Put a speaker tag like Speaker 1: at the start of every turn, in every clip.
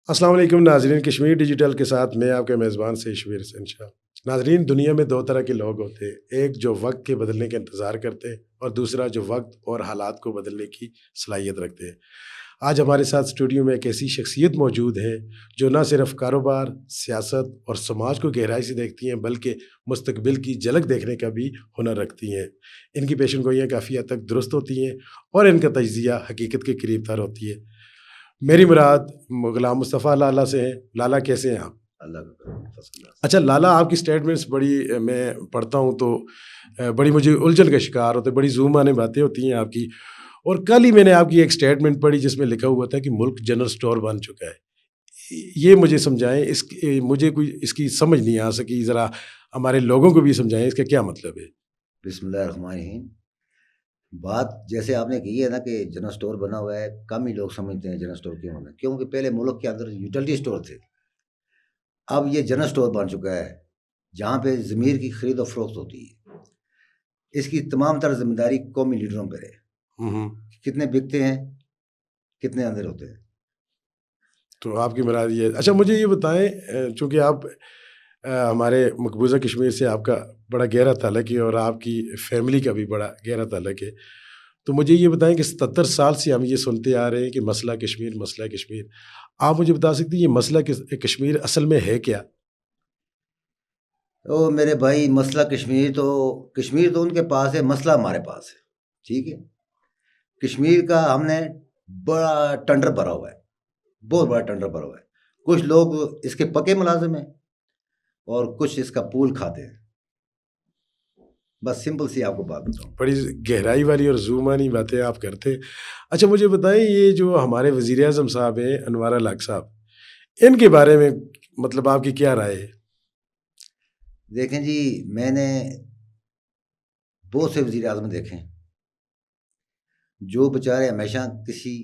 Speaker 1: السلام علیکم ناظرین، کشمیر ڈیجیٹل کے ساتھ میں آپ کے میزبان سے شبیر حسین شاہ۔ ناظرین، دنیا میں دو طرح کے لوگ ہوتے ہیں، ایک جو وقت کے بدلنے کا انتظار کرتے ہیں اور دوسرا جو وقت اور حالات کو بدلنے کی صلاحیت رکھتے ہیں۔ آج ہمارے ساتھ اسٹوڈیو میں ایک ایسی شخصیت موجود ہے جو نہ صرف کاروبار، سیاست اور سماج کو گہرائی سے دیکھتی ہیں بلکہ مستقبل کی جھلک دیکھنے کا بھی ہنر رکھتی ہیں۔ ان کی پیشن گوئیاں کافی حد تک درست ہوتی ہیں اور ان کا تجزیہ حقیقت کے قریب تر ہوتی ہے۔ میری مراد غلام مصطفیٰ لالا سے ہیں۔ لالا کیسے ہیں آپ؟
Speaker 2: اللہ کا کرم، فضل اللہ۔
Speaker 1: اچھا لالا، آپ کی سٹیٹمنٹس بڑی میں پڑھتا ہوں تو بڑی مجھے الجھن کا شکار ہوتے، بڑی زوم آنے باتیں ہوتی ہیں آپ کی۔ اور کل ہی میں نے آپ کی ایک سٹیٹمنٹ پڑھی جس میں لکھا ہوا تھا کہ ملک جنرل سٹور بن چکا ہے۔ یہ مجھے سمجھائیں، مجھے کوئی اس کی سمجھ نہیں آ سکی، ذرا ہمارے لوگوں کو بھی سمجھائیں اس کا کیا مطلب ہے۔
Speaker 2: بسم اللہ الرحمن الرحیم۔ بات جیسے آپ نے کی ہے نا کہ جنرل سٹور بنا ہوا ہے، کم ہی لوگ سمجھتے ہیں جنرل سٹور کیوں ہونا ہے، کیونکہ پہلے ملک کے اندر یوٹیلٹی سٹور تھے۔ اب یہ جنرل سٹور بن چکا ہے جہاں پہ ضمیر کی خرید و فروخت ہوتی ہے۔ اس کی تمام تر ذمہ داری قومی لیڈروں پر ہے، کتنے بکتے ہیں، کتنے اندر ہوتے ہیں۔
Speaker 1: تو آپ کی مراد یہ، اچھا مجھے یہ بتائیں، چونکہ آپ ہمارے مقبوضہ کشمیر سے آپ کا بڑا گہرا تعلق ہے اور آپ کی فیملی کا بھی بڑا گہرا تعلق ہے، تو مجھے یہ بتائیں کہ 77 سال سے ہم یہ سنتے آ رہے ہیں کہ مسئلہ کشمیر، مسئلہ کشمیر۔ آپ مجھے بتا سکتے ہیں یہ مسئلہ کشمیر اصل میں ہے کیا؟
Speaker 2: تو میرے بھائی، مسئلہ کشمیر تو ان کے پاس ہے، مسئلہ ہمارے پاس ہے، ٹھیک ہے۔ کشمیر کا ہم نے بڑا ٹنڈر بھرا ہوا ہے، بہت بڑا ٹنڈر بھرا ہوا ہے۔ کچھ لوگ اس کے پکے ملازم ہیں اور کچھ اس کا پول کھاتے ہیں۔ بس سمپل سی آپ کو بات بتاؤں۔
Speaker 1: بڑی گہرائی والی اور زومانی باتیں آپ کرتے ہیں۔ اچھا مجھے بتائیں، یہ جو ہمارے وزیر اعظم صاحب ہیں انوار الحق صاحب، ان کے بارے میں مطلب آپ کی کیا رائے ہے؟
Speaker 2: دیکھیں جی، میں نے بہت سے وزیر اعظم دیکھے ہیں جو بیچارے ہمیشہ کسی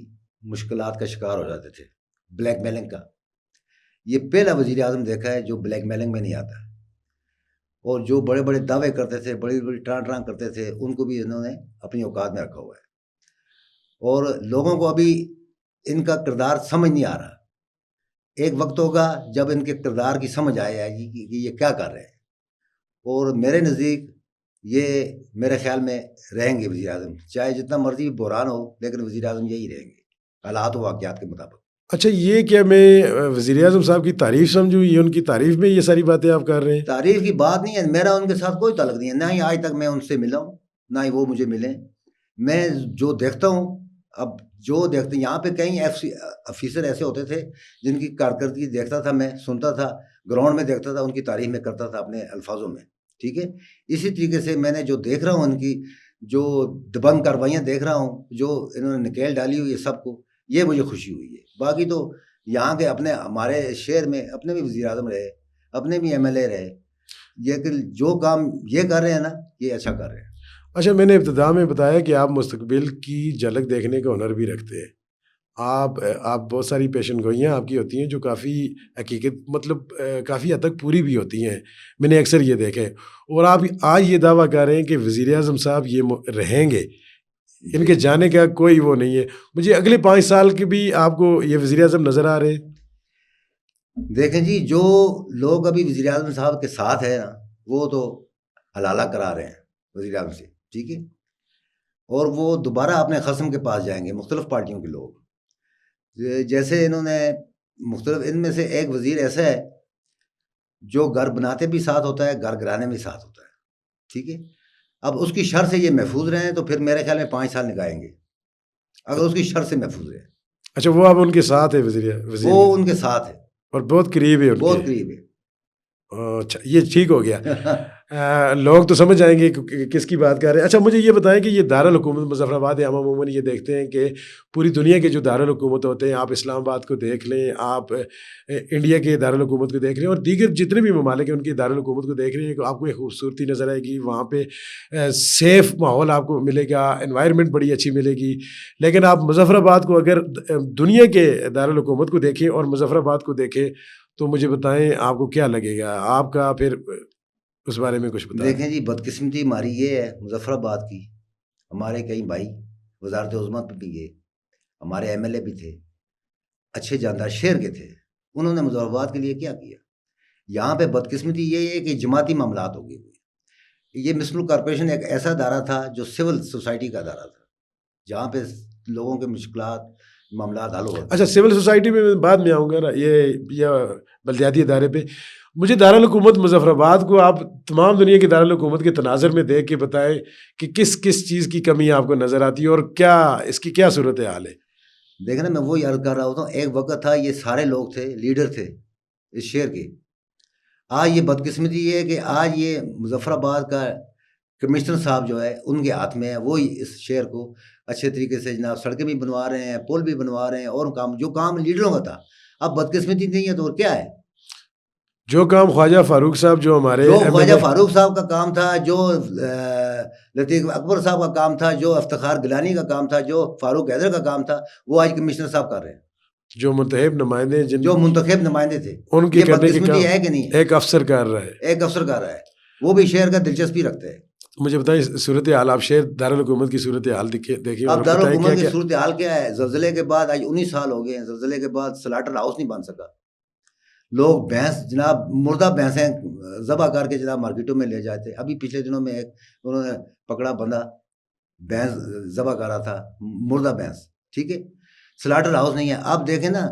Speaker 2: مشکلات کا شکار ہو جاتے تھے، بلیک میلنگ کا۔ یہ پہلا وزیر اعظم دیکھا ہے جو بلیک میلنگ میں نہیں آتا، اور جو بڑے بڑے دعوے کرتے تھے، بڑی بڑی ٹران کرتے تھے، ان کو بھی انہوں نے اپنی اوقات میں رکھا ہوا ہے۔ اور لوگوں کو ابھی ان کا کردار سمجھ نہیں آ رہا۔ ایک وقت ہوگا جب ان کے کردار کی سمجھ آئے گی کہ یہ کیا کر رہے ہیں، اور میرے نزدیک یہ میرے خیال میں رہیں گے وزیر اعظم، چاہے جتنا مرضی بحران ہو، لیکن وزیر اعظم یہی رہیں گے حالات و واقعات کے مطابق۔
Speaker 1: اچھا، یہ کیا میں وزیر اعظم صاحب کی تعریف سمجھوں، یہ ان کی تعریف میں یہ ساری باتیں آپ کر رہے ہیں؟
Speaker 2: تعریف کی بات نہیں ہے، میرا ان کے ساتھ کوئی تعلق نہیں ہے، نہ ہی آج تک میں ان سے ملا ہوں، نہ ہی وہ مجھے ملے۔ میں جو دیکھتا ہوں، اب جو دیکھتے یہاں پہ کئی افیسر ایسے ہوتے تھے جن کی کارکردگی دیکھتا تھا، میں سنتا تھا، گراؤنڈ میں دیکھتا تھا، ان کی تعریف میں کرتا تھا اپنے الفاظوں میں، ٹھیک ہے۔ اسی طریقے سے میں نے جو دیکھ رہا ہوں، ان کی جو دبنگ کاروائیاں دیکھ رہا ہوں، جو انہوں نے نکیل ڈالی ہوئی ہے سب کو، یہ مجھے خوشی ہوئی ہے۔ باقی تو یہاں کے اپنے ہمارے شہر میں اپنے بھی وزیر اعظم رہے، اپنے بھی ایم ایل اے رہے، یہ کہ جو کام یہ کر رہے ہیں نا، یہ اچھا کر رہے ہیں۔
Speaker 1: اچھا، میں نے ابتدا میں بتایا کہ آپ مستقبل کی جھلک دیکھنے کا ہنر بھی رکھتے ہیں۔ آپ بہت ساری پیشن گوئیاں آپ کی ہوتی ہیں جو کافی حقیقت مطلب کافی حد تک پوری بھی ہوتی ہیں، میں نے اکثر یہ دیکھے۔ اور آپ آج یہ دعویٰ کر رہے ہیں کہ وزیر اعظم صاحب یہ رہیں گے، ان کے جانے کا کوئی وہ نہیں ہے۔ مجھے اگلے 5 سال کے بھی آپ کو یہ وزیر اعظم نظر آ رہے ہیں؟
Speaker 2: دیکھیں جی، جو لوگ ابھی وزیر اعظم صاحب کے ساتھ ہیں نا، وہ تو حلالہ کرا رہے ہیں وزیر اعظم سے، ٹھیک ہے، اور وہ دوبارہ اپنے خصم کے پاس جائیں گے، مختلف پارٹیوں کے لوگ۔ جیسے انہوں نے مختلف، ان میں سے ایک وزیر ایسا ہے جو گھر بناتے بھی ساتھ ہوتا ہے، گھر گرانے میں ساتھ ہوتا ہے، ٹھیک ہے۔ اب اس کی شر سے یہ محفوظ رہیں تو پھر میرے خیال میں 5 سال نکالیں گے، اگر اس کی شر سے محفوظ رہے۔
Speaker 1: اچھا، وہ اب ان کے ساتھ ہے
Speaker 2: وہ ان کے ساتھ ہے
Speaker 1: اور بہت قریب ہے،
Speaker 2: بہت قریب ہے۔
Speaker 1: اچھا، یہ ٹھیک ہو گیا۔ لوگ تو سمجھ جائیں گے کہ کس کی بات کر رہے ہیں۔ اچھا مجھے یہ بتائیں کہ یہ دارالحکومت مظفر آباد ہے، ہم عموماً یہ دیکھتے ہیں کہ پوری دنیا کے جو دارالحکومت ہوتے ہیں، آپ اسلام آباد کو دیکھ لیں، آپ انڈیا کے دارالحکومت کو دیکھ لیں، اور دیگر جتنے بھی ممالک ہیں ان کے دارالحکومت کو دیکھ رہے ہیں، آپ کو ایک خوبصورتی نظر آئے گی، وہاں پہ سیف ماحول آپ کو ملے گا، انوائرمنٹ بڑی اچھی ملے گی۔ لیکن آپ مظفر آباد کو اگر دنیا کے دارالحکومت کو دیکھیں اور مظفر آباد کو دیکھیں تو مجھے بتائیں آپ کو کیا لگے گا؟ آپ کا پھر اس بارے میں کچھ بتائیں۔
Speaker 2: دیکھیں جی، بدقسمتی ہماری یہ ہے مظفر آباد کی، ہمارے کئی بھائی وزارت عظمیٰ پہ بھی گئے، ہمارے ایم ایل اے بھی تھے، اچھے جاندار شہر کے تھے، انہوں نے مظفر آباد کے لیے کیا کیا؟ یہاں پہ بدقسمتی یہ ہے کہ جماعتی معاملات ہو گئے ہوئے. یہ میونسپل کارپوریشن ایک ایسا ادارہ تھا جو سول سوسائٹی کا ادارہ تھا, جہاں پہ لوگوں کے مشکلات معاملات حل ہوتے.
Speaker 1: اچھا سول سوسائٹی میں بعد میں آؤں گا نا, یہ بلدیاتی ادارے پہ مجھے دارالحکومت مظفر آباد کو آپ تمام دنیا کی دارالحکومت کے تناظر میں دیکھ کے بتائیں کہ کس کس چیز کی کمی آپ کو نظر آتی ہے اور کیا اس کی کیا صورت حال ہے.
Speaker 2: دیکھیں نا, میں وہی عرض کر رہا ہوتا ہوں, ایک وقت تھا یہ سارے لوگ تھے, لیڈر تھے اس شہر کے. آج یہ بدقسمتی یہ ہے کہ آج یہ مظفر آباد کا کمشنر صاحب جو ہے ان کے ہاتھ میں ہے, وہی اس شہر کو اچھے طریقے سے جناب سڑکیں بھی بنوا رہے ہیں, پل بھی بنوا رہے ہیں, اور کام جو کام لیڈروں کا تھا. اب بدقسمتی نہیں ہے تو اور کیا ہے؟
Speaker 1: جو کام خواجہ فاروق صاحب جو ہمارے
Speaker 2: خواجہ فاروق صاحب کا کام تھا, جو لطیف اکبر صاحب کا کام تھا, جو افتخار گیلانی کا کام تھا, جو فاروق حیدر کا کام تھا, وہ آج کمشنر صاحب کر رہے ہیں.
Speaker 1: جو منتخب نمائندے
Speaker 2: جو منتخب نمائندے تھے
Speaker 1: ان کی کرنے کی کام
Speaker 2: ہے کہ نہیں,
Speaker 1: ایک افسر کر رہا ہے,
Speaker 2: ایک افسر کر رہا ہے, وہ بھی شہر کا دلچسپی رکھتے ہیں.
Speaker 1: مجھے بتائیں صورتحال, آپ شہر دارالحکومت کی صورتحال دیکھیے.
Speaker 2: اب دارالحکومت کی صورتحال کیا ہے؟ زلزلے کے بعد آج 19 سال ہو گئے ہیں, زلزلے کے بعد سلاٹر ہاؤس نہیں بن سکا. لوگ بھینس جناب مردہ بھینسیں ذبح کر کے جناب مارکیٹوں میں لے جاتے. ابھی پچھلے دنوں میں ایک انہوں نے پکڑا بندہ بھینس ذبح کر رہا تھا, مردہ بھینس. ٹھیک ہے, سلاٹر ہاؤس نہیں ہے. اب دیکھیں نا,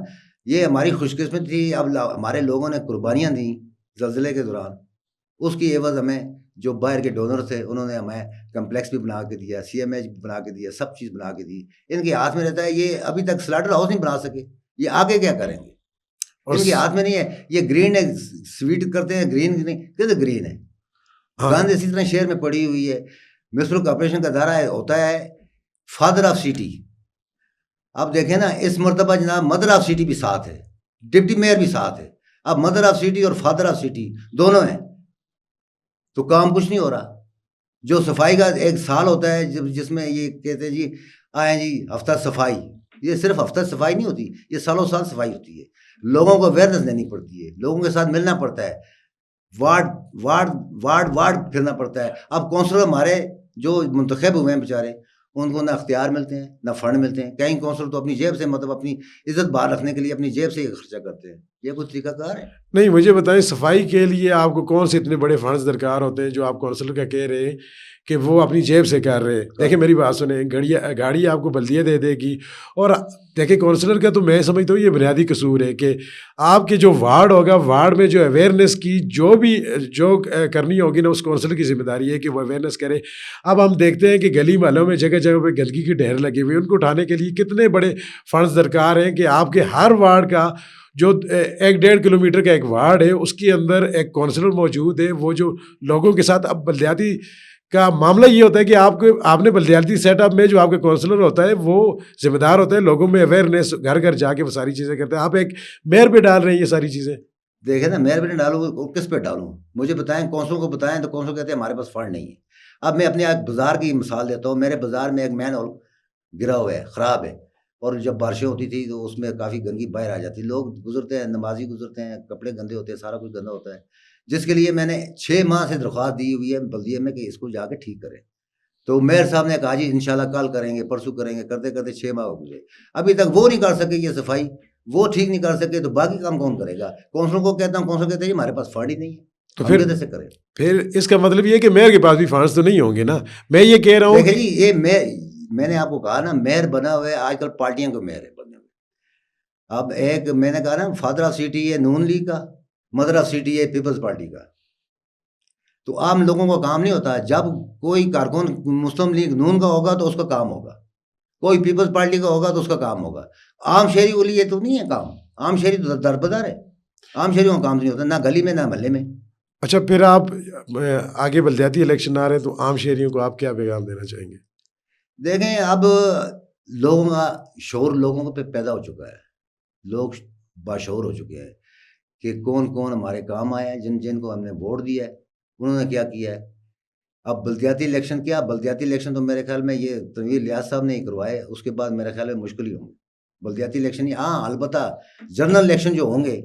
Speaker 2: یہ ہماری خوش قسمتی تھی, اب ہمارے لوگوں نے قربانیاں دیں زلزلے کے دوران, اس کی عوض ہمیں جو باہر کے ڈونر تھے انہوں نے ہمیں کمپلیکس بھی بنا کے دیا, سی ایم ایچ بنا کے دیا, سب چیز بنا کے دی. ان کے ہاتھ میں رہتا ہے, یہ ابھی تک سلاٹر ہاؤس نہیں بنا سکے, یہ آگے کیا کریں گے؟ ان کے ہاتھ میں نہیں ہے. یہ گرین ہے, سویٹ کرتے ہیں, گرین نہیں کہتے, گرین ہے. گاند اسی طرح شہر میں پڑی ہوئی ہے. میونسپل کارپوریشن کا ادارہ ہوتا ہے فادر آف سٹی. اب دیکھیں نا, اس مرتبہ جناب مدر آف سٹی بھی ساتھ ہے, ڈپٹی میئر بھی ساتھ ہے. اب مدر آف سٹی اور فادر آف سٹی دونوں ہیں تو کام کچھ نہیں ہو رہا. جو صفائی کا ایک سال ہوتا ہے جس میں یہ کہتے ہیں جی آئیں جی ہفتہ صفائی, یہ صرف ہفتہ صفائی نہیں ہوتی, یہ سالوں سال صفائی ہوتی ہے. لوگوں کو اویئرنیس دینی پڑتی ہے, لوگوں کے ساتھ ملنا پڑتا ہے, وارڈ وارڈ وارڈ وارڈ پھرنا پڑتا ہے. اب کونسلر ہمارے جو منتخب ہوئے ہیں بیچارے, ان کو نہ اختیار ملتے ہیں نہ فنڈ ملتے ہیں. کئی کونسلر تو اپنی جیب سے, مطلب اپنی عزت باہر رکھنے کے لیے اپنی جیب سے ہی خرچہ کرتے ہیں. یہ کوئی طریقہ کار ہے؟
Speaker 1: نہیں. مجھے بتائیں صفائی کے لیے آپ کو کون سے اتنے بڑے فنڈز درکار ہوتے ہیں جو آپ کونسلر کا کہہ رہے ہیں کہ وہ اپنی جیب سے کر رہے ہیں؟ دیکھیں میری بات سنیں, گاڑی آپ کو بلدیہ دے دے گی. اور دیکھیں کونسلر کا تو میں سمجھتا ہوں یہ بنیادی قصور ہے کہ آپ کے جو وارڈ ہوگا, وارڈ میں جو اویئرنیس کی جو کرنی ہوگی نا, اس کونسلر کی ذمہ داری ہے کہ وہ اویئرنیس کرے. اب ہم دیکھتے ہیں کہ گلی محلوں میں جگہ جگہ پہ گندگی کے ڈھیر لگے ہوئے, ان کو اٹھانے کے لیے کتنے بڑے فنڈز درکار ہیں کہ آپ کے ہر وارڈ کا جو 1.5 کلومیٹر کا ایک وارڈ ہے اس کے اندر ایک کونسلر موجود ہے. وہ جو لوگوں کے ساتھ, اب بلدیاتی کا معاملہ یہ ہوتا ہے کہ آپ نے بلدیاتی سیٹ اپ میں جو آپ کا کونسلر ہوتا ہے وہ ذمہ دار ہوتا ہے لوگوں میں اویئرنیس, گھر گھر جا کے وہ ساری چیزیں کرتے ہیں. آپ ایک میئر پہ ڈال رہے ہیں یہ ساری چیزیں.
Speaker 2: دیکھیں نا, میئر پہ نہیں ڈالوں, کس پہ ڈالوں؟ مجھے بتائیں, کونسلوں کو بتائیں تو کونسل کہتے ہیں ہمارے پاس فنڈ نہیں ہے. اب میں اپنے بازار کی مثال دیتا ہوں. میرے بازار میں ایک مین ہول گرا ہوا ہے, خراب ہے, اور جب بارشیں ہوتی تھی تو اس میں کافی گندگی باہر آ جاتی. لوگ گزرتے ہیں, نمازی گزرتے ہیں, کپڑے گندے ہوتے ہیں, سارا کچھ گندا ہوتا ہے, جس کے لیے میں نے 6 ماہ سے درخواست دی ہوئی ہے بلدیہ میں کہ اس کو جا کے ٹھیک کریں. تو میئر صاحب نے کہا جی انشاءاللہ کل کریں گے, پرسوں کریں گے, کرتے کرتے 6 ماہ ہو گئے. ابھی تک وہ نہیں کر سکے یہ صفائی, وہ ٹھیک نہیں کر سکے, تو باقی کام کون کرے گا؟ کونسلوں کو کہتا ہوں, کونسل کہتے ہیں جی ہمارے پاس فنڈ ہی نہیں ہے,
Speaker 1: تو پھر
Speaker 2: کیسے کریں؟
Speaker 1: پھر اس کا مطلب یہ ہے کہ میئر کے پاس بھی فنڈز تو نہیں ہوں گے نا. میں یہ کہہ رہا ہوں
Speaker 2: دیکھیں جی, یہ میں نے آپ کو کہا نا, میئر بنا ہوا ہے آج کل پارٹیاں کو میئر ہے بنے ہوئے. اب ایک میں نے کہا نا فادر آف سٹی ہے نون لیگ کا, مدر آف سٹی ہے پیپلز پارٹی کا. تو عام لوگوں کا کام نہیں ہوتا. جب کوئی کارکن مسلم لیگ نون کا ہوگا تو اس کا کام ہوگا, کوئی پیپلز پارٹی کا ہوگا تو اس کا کام ہوگا. عام شہری کے لیے تو نہیں ہے کام. عام شہری تو دربدار ہے, عام شہریوں کا کام نہیں ہوتا, نہ گلی میں نہ محلے میں.
Speaker 1: اچھا, پھر آپ آگے بلدیاتی الیکشن آ رہے ہیں تو عام شہریوں کو آپ کیا پیغام دینا چاہیں گے؟
Speaker 2: دیکھیں, اب لوگوں کا شعور لوگوں پہ پیدا ہو چکا ہے, لوگ باشعور ہو چکے ہیں کہ کون کون ہمارے کام آیا ہے, جن کو ہم نے ووٹ دیا ہے انہوں نے کیا کیا ہے. اب بلدیاتی الیکشن کیا, بلدیاتی الیکشن تو میرے خیال میں یہ تنویر الیاس صاحب نے ہی کروائے, اس کے بعد میرے خیال میں مشکل ہی ہوں گے بلدیاتی الیکشن. ہاں البتہ جنرل الیکشن جو ہوں گے,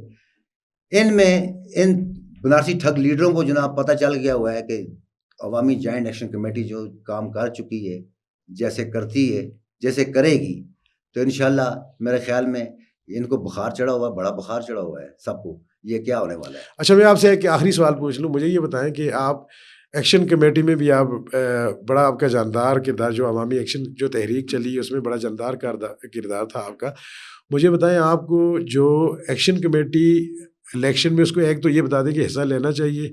Speaker 2: ان میں ان بنارسی ٹھگ لیڈروں کو جناب پتہ چل گیا ہوا ہے کہ عوامی جوائنٹ ایکشن کمیٹی جو کام کر چکی ہے, جیسے کرتی ہے, جیسے کرے گی, تو انشاءاللہ میرے خیال میں ان کو بخار چڑھا ہوا ہے، بڑا بخار چڑھا ہوا ہے سب کو، یہ کیا ہونے والا ہے؟
Speaker 1: اچھا میں آپ سے ایک آخری سوال پوچھ لوں، مجھے یہ بتائیں کہ آپ ایکشن کمیٹی میں بھی آپ بڑا آپ کا جاندار کردار، جو عوامی ایکشن جو تحریک چلی اس میں بڑا جاندار کردار تھا آپ کا. مجھے بتائیں آپ کو جو ایکشن کمیٹی الیکشن میں، اس کو ایک تو یہ بتا دیں کہ حصہ لینا چاہیے،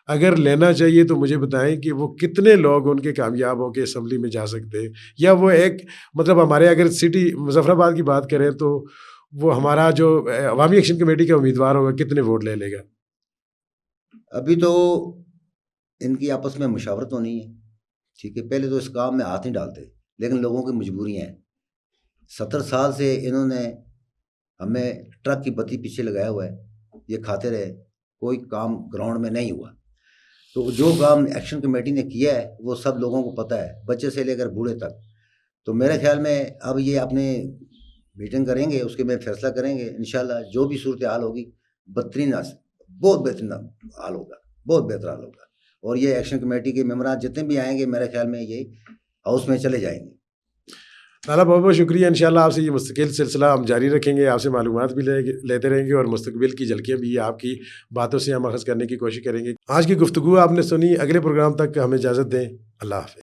Speaker 1: اگر لینا چاہیے تو مجھے بتائیں کہ وہ کتنے لوگ ان کے کامیاب ہو کے اسمبلی میں جا سکتے ہیں، یا وہ ایک مطلب ہمارے اگر سٹی مظفر آباد کی بات کریں تو وہ ہمارا جو عوامی ایکشن کمیٹی کا امیدوار ہوگا کتنے ووٹ لے لے گا؟
Speaker 2: ابھی تو ان کی آپس میں مشاورت ہونی ہے، ٹھیک ہے، پہلے تو اس کام میں ہاتھ نہیں ڈالتے، لیکن لوگوں کی مجبوریاں ہیں. 70 سال سے انہوں نے ہمیں ٹرک کی بتی پیچھے لگایا ہوا ہے، یہ کھاتے رہے، کوئی کام گراؤنڈ میں نہیں ہوا. تو جو کام ایکشن کمیٹی نے کیا ہے وہ سب لوگوں کو پتہ ہے، بچے سے لے کر بوڑھے تک. تو میرے خیال میں اب یہ اپنے میٹنگ کریں گے، اس کے میں فیصلہ کریں گے انشاءاللہ. جو بھی صورتحال ہوگی بہترین، بہت بہترین حال ہوگا، بہت بہتر حال ہوگا. اور یہ ایکشن کمیٹی کے ممبران جتنے بھی آئیں گے میرے خیال میں یہ ہاؤس میں چلے جائیں گے.
Speaker 1: تعالیٰ بہت بہت شکریہ. انشاءاللہ آپ سے یہ مستقل سلسلہ ہم جاری رکھیں گے، آپ سے معلومات بھی لیتے رہیں گے، اور مستقبل کی جھلکیاں بھی آپ کی باتوں سے ہم اخذ کرنے کی کوشش کریں گے. آج کی گفتگو آپ نے سنی، اگلے پروگرام تک ہمیں اجازت دیں. اللہ حافظ.